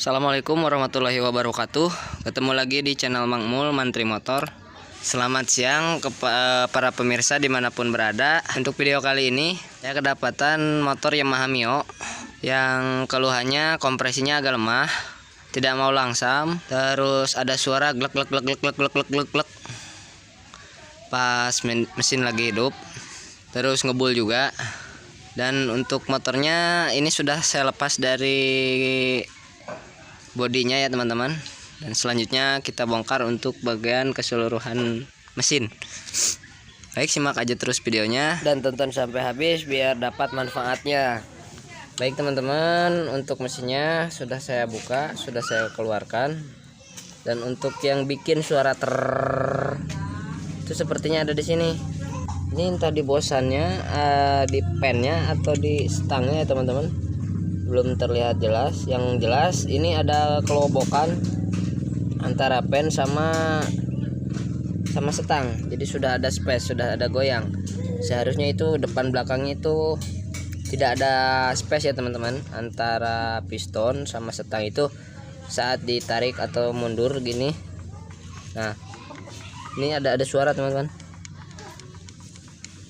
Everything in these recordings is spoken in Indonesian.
Assalamualaikum warahmatullahi wabarakatuh. Ketemu lagi di channel Mang Mul Mantri Motor. Selamat siang para pemirsa dimanapun berada. Untuk video kali ini saya kedapatan motor Yamaha Mio yang keluhannya kompresinya agak lemah, tidak mau langsam, terus ada suara glek glek glek glek glek glek glek glek glek pas mesin lagi hidup, terus ngebul juga. Dan untuk motornya ini sudah saya lepas dari bodinya ya teman-teman, dan selanjutnya kita bongkar untuk bagian keseluruhan mesin. Baik, simak aja terus videonya dan tonton sampai habis biar dapat manfaatnya. Baik teman-teman, untuk mesinnya sudah saya buka, sudah saya keluarkan. Dan untuk yang bikin suara ter itu sepertinya ada di sini. Ini entah di bosannya, di pennya atau di stangnya ya teman-teman, belum terlihat jelas. Yang jelas ini ada kelobokan antara pen sama stang, jadi sudah ada space, sudah ada goyang. Seharusnya itu depan belakangnya itu tidak ada space ya teman-teman, antara piston sama stang itu saat ditarik atau mundur gini. Nah ini ada suara teman-teman.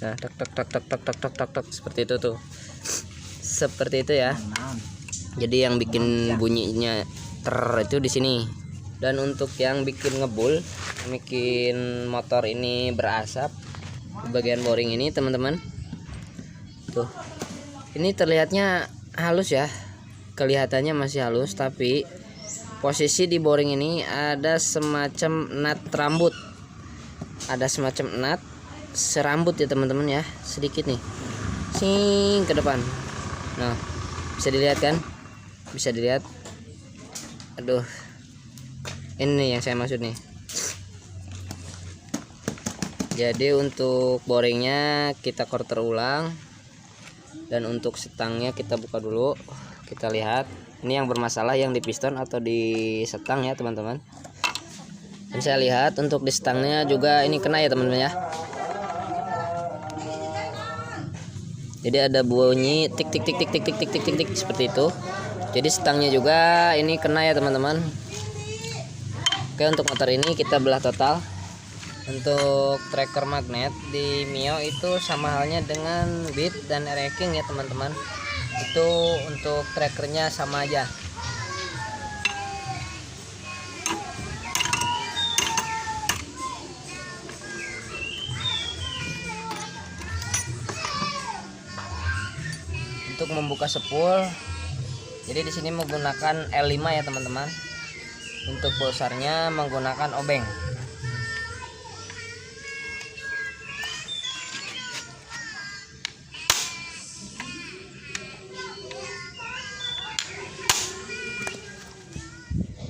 Nah tak tak tak tak tak tak tak tak tak seperti itu tuh, seperti itu ya. Jadi yang bikin bunyinya ter itu di sini. Dan untuk yang bikin ngebul, bikin motor ini berasap di bagian boring ini teman-teman, tuh ini terlihatnya halus ya, kelihatannya masih halus, tapi posisi di boring ini ada semacam nut rambut, ada semacam nut serambut ya teman-teman ya, sedikit nih sing ke depan. Nah bisa dilihat kan, bisa dilihat. Aduh, ini yang saya maksud nih. Jadi untuk boringnya kita quarter ulang, dan untuk setangnya kita buka dulu, kita lihat ini yang bermasalah yang di piston atau di setang ya teman-teman. Dan saya lihat untuk di setangnya juga ini kena ya teman-teman ya. Jadi ada bunyi tik tik tik tik tik tik tik tik tik tik seperti itu. Jadi stangnya juga ini kena ya teman-teman. Oke, untuk motor ini kita belah total. Untuk tracker magnet di Mio itu sama halnya dengan Beat dan Reking ya teman-teman. Itu untuk trackernya sama aja. Untuk membuka spool, jadi di sini menggunakan L5 ya teman-teman. Untuk pulsarnya menggunakan obeng.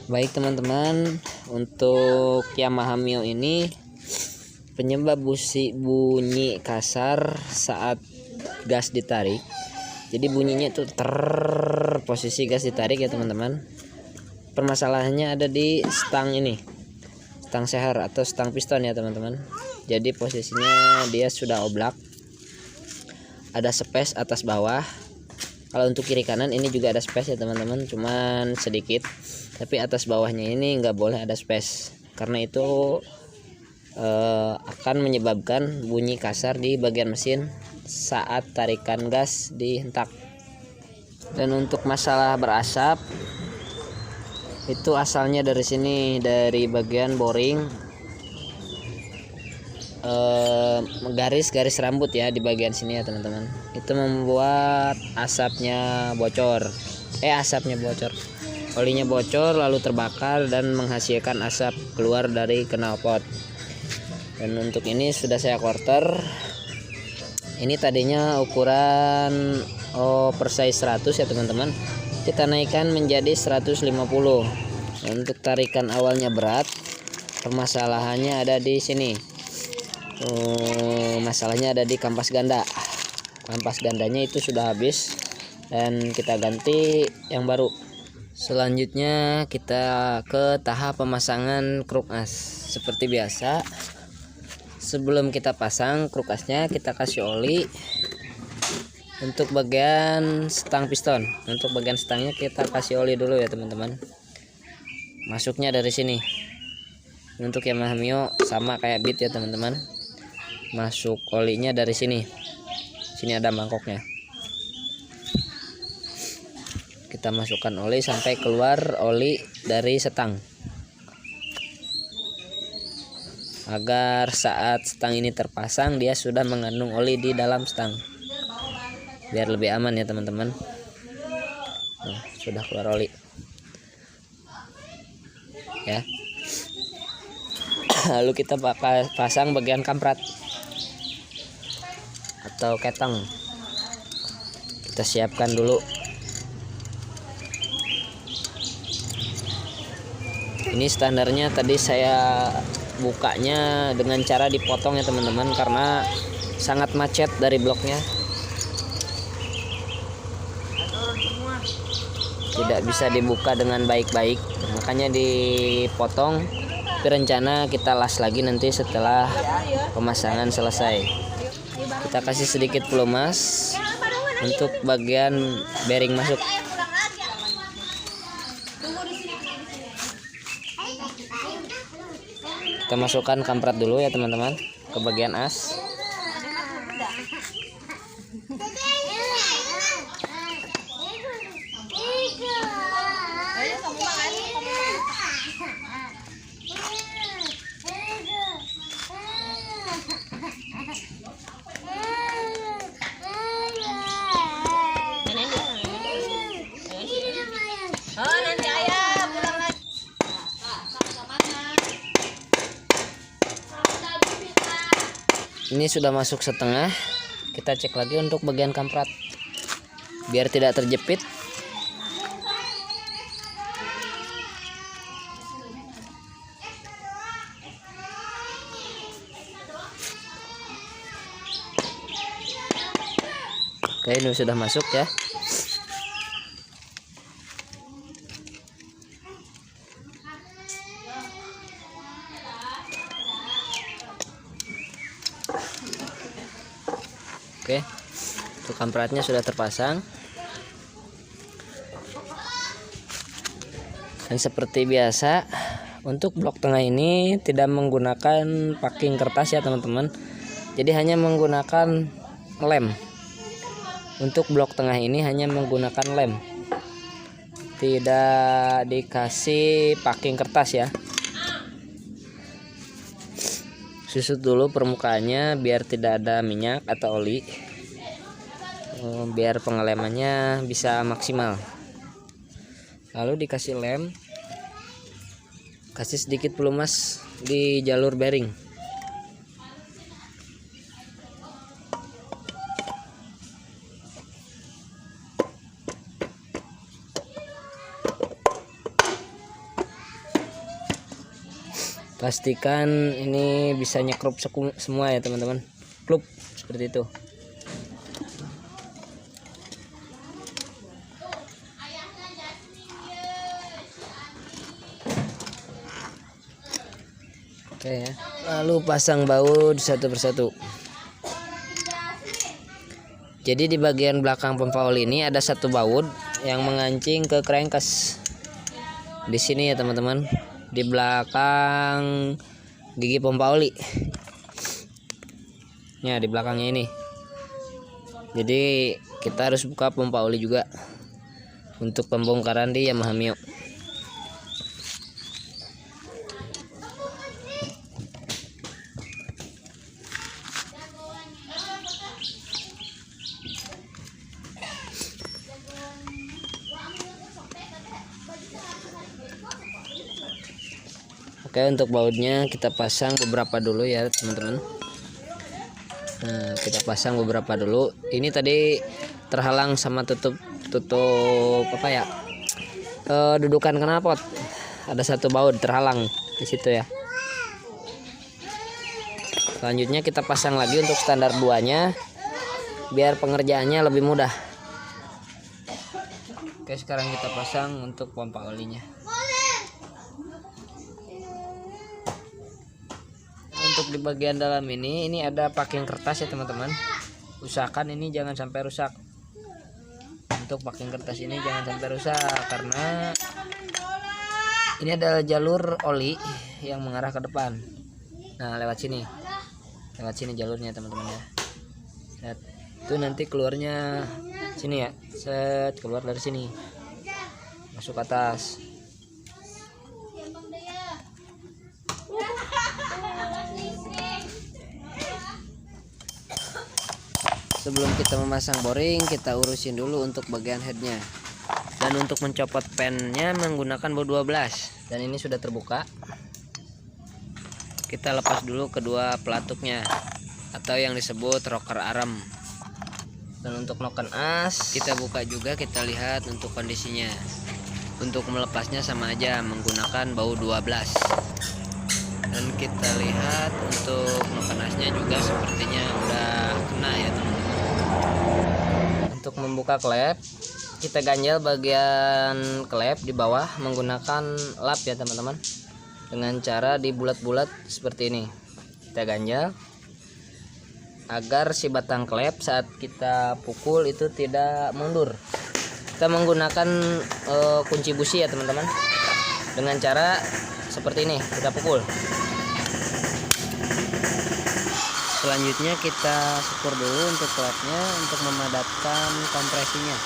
Baik teman-teman, untuk Yamaha Mio ini penyebab bunyi kasar saat gas ditarik. Jadi bunyinya itu posisi gas ditarik ya teman-teman. Permasalahannya ada di stang ini, stang seher atau stang piston ya teman-teman. Jadi posisinya dia sudah oblak, ada space atas bawah. Kalau untuk kiri kanan ini juga ada space ya teman-teman, cuman sedikit. Tapi atas bawahnya ini nggak boleh ada space, karena itu akan menyebabkan bunyi kasar di bagian mesin saat tarikan gas dihentak. Dan untuk masalah berasap, itu asalnya dari sini, dari bagian boring, garis-garis rambut ya di bagian sini ya teman-teman. Itu membuat asapnya bocor, olinya bocor lalu terbakar dan menghasilkan asap keluar dari knalpot. Dan untuk ini sudah saya quarter. Ini tadinya ukuran oversize 100 ya teman-teman, kita naikkan menjadi 150. Untuk tarikan awalnya berat, permasalahannya ada di sini. Masalahnya ada di kampas ganda. Kampas gandanya itu sudah habis dan kita ganti yang baru. Selanjutnya kita ke tahap pemasangan kruk as. Seperti biasa, sebelum kita pasang kruk asnya kita kasih oli Untuk bagian stang piston, untuk bagian stangnya kita kasih oli dulu ya teman-teman. Masuknya dari sini. Untuk Yamaha Mio sama kayak Beat ya teman-teman. Masuk olinya dari sini. Sini ada mangkoknya. Kita masukkan oli sampai keluar oli dari stang. Agar saat stang ini terpasang dia sudah mengandung oli di dalam stang. Biar lebih aman ya teman-teman. Nah, sudah keluar oli ya. Lalu kita pasang bagian kamprat atau ketang. Kita siapkan dulu. Ini standarnya tadi saya bukanya dengan cara dipotong ya teman-teman, karena sangat macet dari bloknya. Tidak bisa dibuka dengan baik-baik, makanya dipotong. Tapi rencana kita las lagi nanti setelah pemasangan selesai. Kita kasih sedikit pelumas untuk bagian bearing masuk. Kita masukkan kamprat dulu ya teman-teman ke bagian as. Ini sudah masuk setengah. Kita cek lagi untuk bagian kamprat biar tidak terjepit. Oke, ini sudah masuk ya. Oke, untuk kampratnya sudah terpasang. Dan seperti biasa, untuk blok tengah ini tidak menggunakan packing kertas ya teman-teman. Jadi hanya menggunakan lem. Untuk blok tengah ini hanya menggunakan lem. Tidak dikasih packing kertas ya. Susut dulu permukaannya biar tidak ada minyak atau oli, biar pengelemannya bisa maksimal. Lalu dikasih lem, kasih sedikit pelumas di jalur bearing. Pastikan ini bisa nyekrup semua ya teman-teman. Klub seperti itu. Oke ya. Lalu pasang baut satu persatu. Jadi di bagian belakang pompa oli ini ada satu baut yang mengancing ke crankcase. Di sini ya teman-teman. Di belakang gigi pompa oli. Ya, di belakangnya ini. Jadi kita harus buka pompa oli juga untuk pembongkaran di Yamaha Mio. Oke, untuk bautnya kita pasang beberapa dulu ya teman-teman. Nah, kita pasang beberapa dulu. Ini tadi terhalang sama tutup apa ya, dudukan knalpot. Ada satu baut terhalang di situ ya. Selanjutnya kita pasang lagi untuk standar 2-nya biar pengerjaannya lebih mudah. Oke, sekarang kita pasang untuk pompa olinya. Untuk di bagian dalam ini ada packing kertas ya teman-teman. Usahakan ini jangan sampai rusak. Untuk packing kertas ini jangan sampai rusak, karena ini adalah jalur oli yang mengarah ke depan. Nah, lewat sini jalurnya teman-teman ya. Set. Itu nanti keluarnya sini ya, set, keluar dari sini masuk ke atas. Sebelum kita memasang boring, kita urusin dulu untuk bagian headnya. Dan untuk mencopot pennya menggunakan baut 12. Dan ini sudah terbuka. Kita lepas dulu kedua pelatuknya, atau yang disebut rocker arm. Dan untuk noken as, kita buka juga, kita lihat untuk kondisinya. Untuk melepasnya sama aja, menggunakan baut 12. Dan kita lihat untuk noken asnya juga sepertinya udah kena ya teman-teman. Untuk membuka klep, kita ganjel bagian klep di bawah menggunakan lap ya teman-teman, dengan cara dibulat-bulat seperti ini. Kita ganjel agar si batang klep saat kita pukul itu tidak mundur. Kita menggunakan kunci busi ya teman-teman, dengan cara seperti ini kita pukul. Selanjutnya kita syukur dulu untuk klepnya untuk memadatkan kompresinya.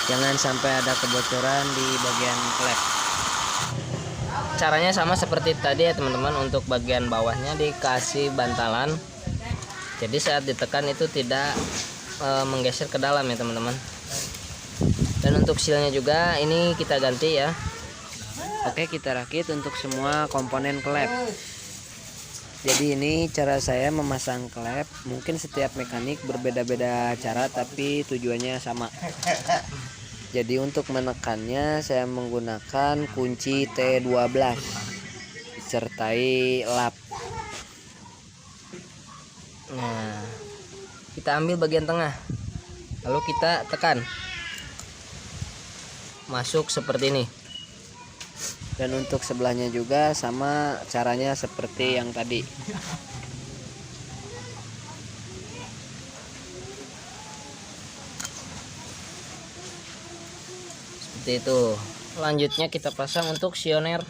Jangan sampai ada kebocoran di bagian klep. Caranya sama seperti tadi ya teman-teman. Untuk bagian bawahnya dikasih bantalan, jadi saat ditekan itu tidak menggeser ke dalam ya teman-teman. Dan untuk sealnya juga ini kita ganti ya. Oke, kita rakit untuk semua komponen klep. Jadi ini cara saya memasang klep. Mungkin setiap mekanik berbeda-beda cara, tapi tujuannya sama. Jadi untuk menekannya saya menggunakan kunci T12 disertai lap. Nah, kita ambil bagian tengah, lalu kita tekan, masuk seperti ini. Dan untuk sebelahnya juga sama caranya seperti yang tadi. Seperti itu. Selanjutnya kita pasang untuk sioner.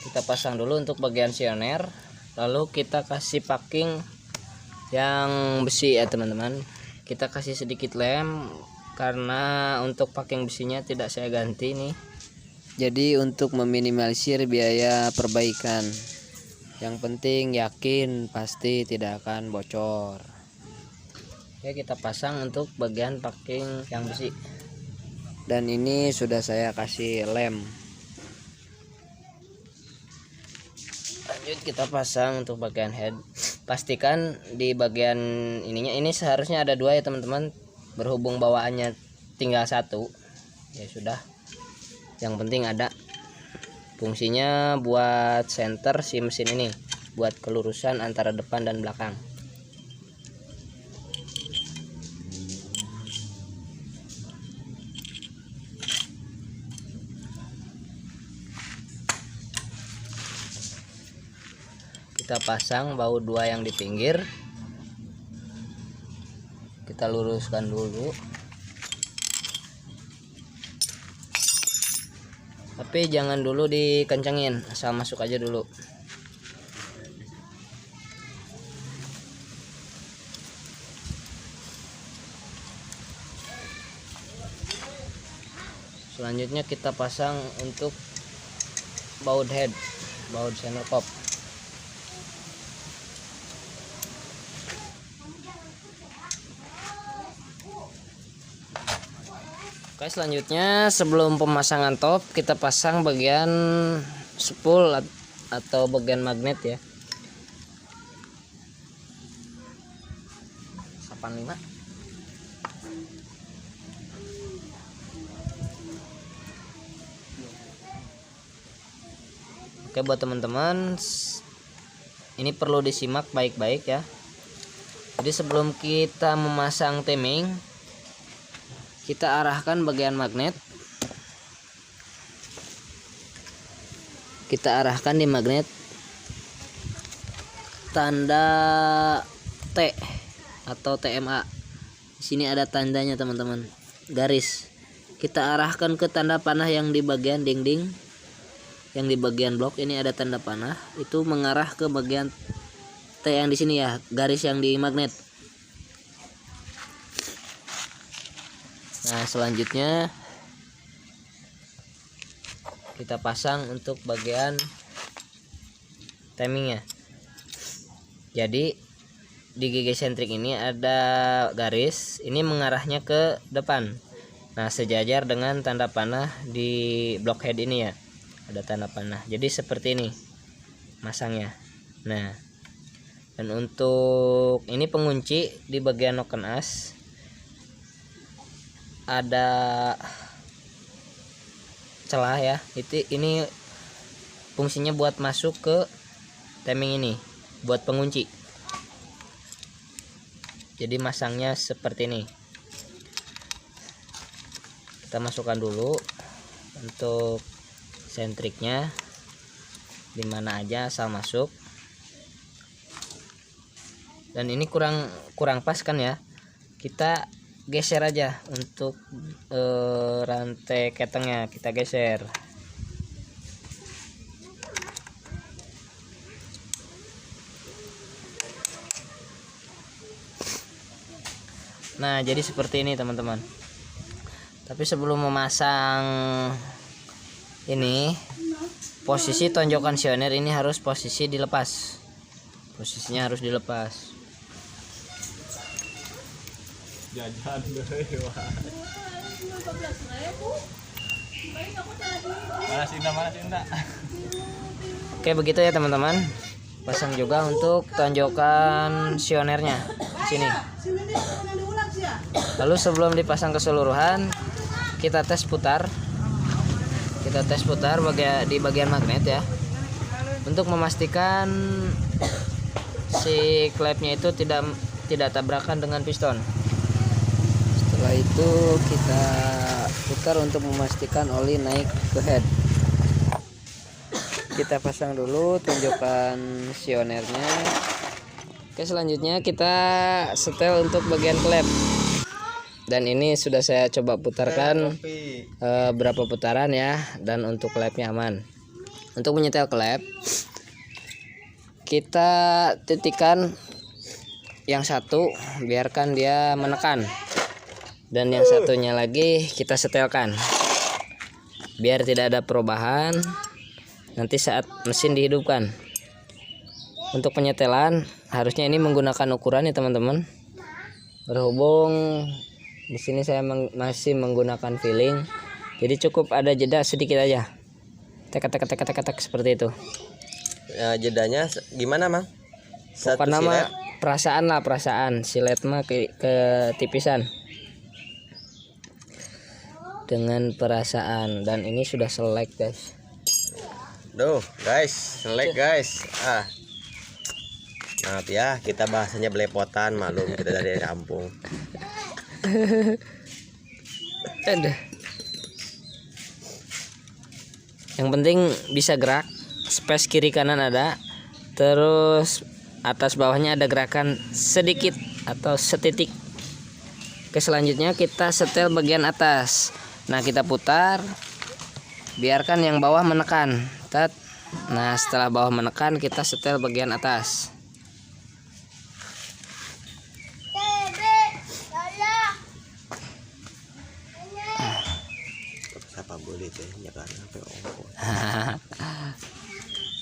Kita pasang dulu untuk bagian sioner, lalu kita kasih packing yang besi ya teman-teman. Kita kasih sedikit lem karena untuk packing besinya tidak saya ganti nih. Jadi untuk meminimalisir biaya perbaikan, yang penting yakin pasti tidak akan bocor. Oke, kita pasang untuk bagian packing yang besi. Dan ini sudah saya kasih lem. Lanjut kita pasang untuk bagian head. Pastikan di bagian ininya, ini seharusnya ada 2 ya teman-teman. Berhubung bawaannya tinggal 1, ya sudah. Yang penting ada. Fungsinya buat center si mesin ini, buat kelurusan antara depan dan belakang. Kita pasang baut 2 yang di pinggir. Kita luruskan dulu. Tapi jangan dulu dikencengin, asal masuk aja dulu. Selanjutnya kita pasang untuk baut head, baut center pop. Oke, selanjutnya sebelum pemasangan top kita pasang bagian spool atau bagian magnet ya. 85. Oke, buat teman-teman ini perlu disimak baik-baik ya. Jadi sebelum kita memasang timing, kita arahkan bagian magnet. Kita arahkan di magnet tanda T atau TMA. Di sini ada tandanya teman-teman, garis. Kita arahkan ke tanda panah yang di bagian dinding, yang di bagian blok ini ada tanda panah, itu mengarah ke bagian T yang di sini ya, garis yang di magnet. Nah, selanjutnya kita pasang untuk bagian timingnya. Jadi di gigi sentrik ini ada garis, ini mengarahnya ke depan. Nah, sejajar dengan tanda panah di blockhead ini ya, ada tanda panah. Jadi seperti ini masangnya. Nah, dan untuk ini pengunci di bagian noken as ada celah ya. Ini fungsinya buat masuk ke timing ini, buat pengunci. Jadi masangnya seperti ini. Kita masukkan dulu untuk sentriknya, dimana aja asal masuk. Dan ini kurang pas kan ya, kita geser aja untuk rantai ketengnya, kita geser. Nah, jadi seperti ini teman-teman. Tapi sebelum memasang ini, posisi tonjokan sioner ini harus posisi dilepas. Posisinya harus dilepas. Jajan Oke, begitu ya teman-teman. Pasang juga untuk tonjokan sionernya di sini. Lalu sebelum dipasang keseluruhan, kita tes putar. Kita tes putar di bagian magnet ya, untuk memastikan si klepnya itu tidak tabrakan dengan piston. Setelah itu kita putar untuk memastikan oli naik ke head. Kita pasang dulu tonjokan sionernya. Oke, selanjutnya kita setel untuk bagian klep. Dan ini sudah saya coba putarkan berapa putaran ya, dan untuk klepnya aman. Untuk menyetel klep, kita titikkan yang satu, biarkan dia menekan, dan yang satunya lagi kita setelkan biar tidak ada perubahan nanti saat mesin dihidupkan. Untuk penyetelan harusnya ini menggunakan ukuran ya teman-teman. Berhubung di sini saya masih menggunakan feeling, jadi cukup ada jeda sedikit aja, tek seperti itu. Ya, jedanya gimana Mang? Pokoknya nama perasaan lah, perasaan silet mah ketipisan dengan perasaan. Dan ini sudah selek guys. Duh guys, selek guys. Maaf ya, kita bahasanya belepotan, malum kita dari kampung. Ada. Yang penting bisa gerak, space kiri kanan ada, terus atas bawahnya ada gerakan sedikit atau setitik. Oke, selanjutnya kita setel bagian atas. Nah, kita putar, biarkan yang bawah menekan. Nah, setelah bawah menekan, kita setel bagian atas.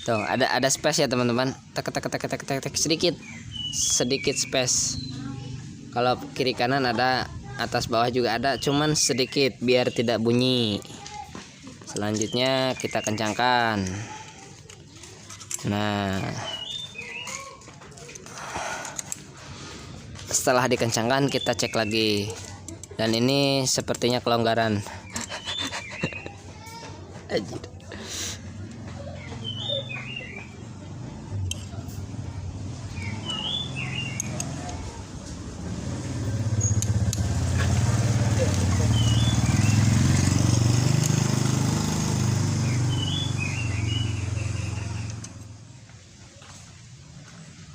Tuh, ada space ya teman-teman. Tek sedikit space. Kalau kiri kanan ada, atas bawah juga ada, cuman sedikit biar tidak bunyi. Selanjutnya kita kencangkan. Nah, setelah dikencangkan kita cek lagi. Dan ini sepertinya kelonggaran.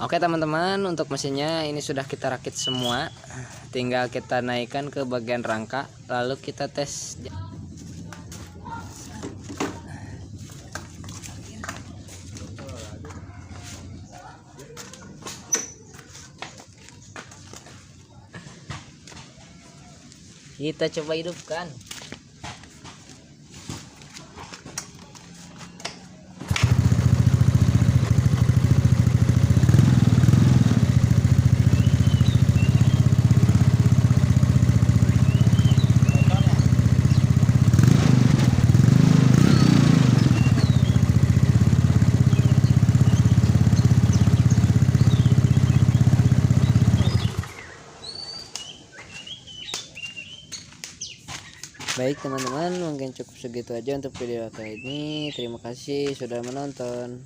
Oke teman-teman, untuk mesinnya ini sudah kita rakit semua, tinggal kita naikkan ke bagian rangka lalu kita tes. Kita coba hidupkan. Baik teman-teman, mungkin cukup segitu aja untuk video kali ini. Terima kasih sudah menonton.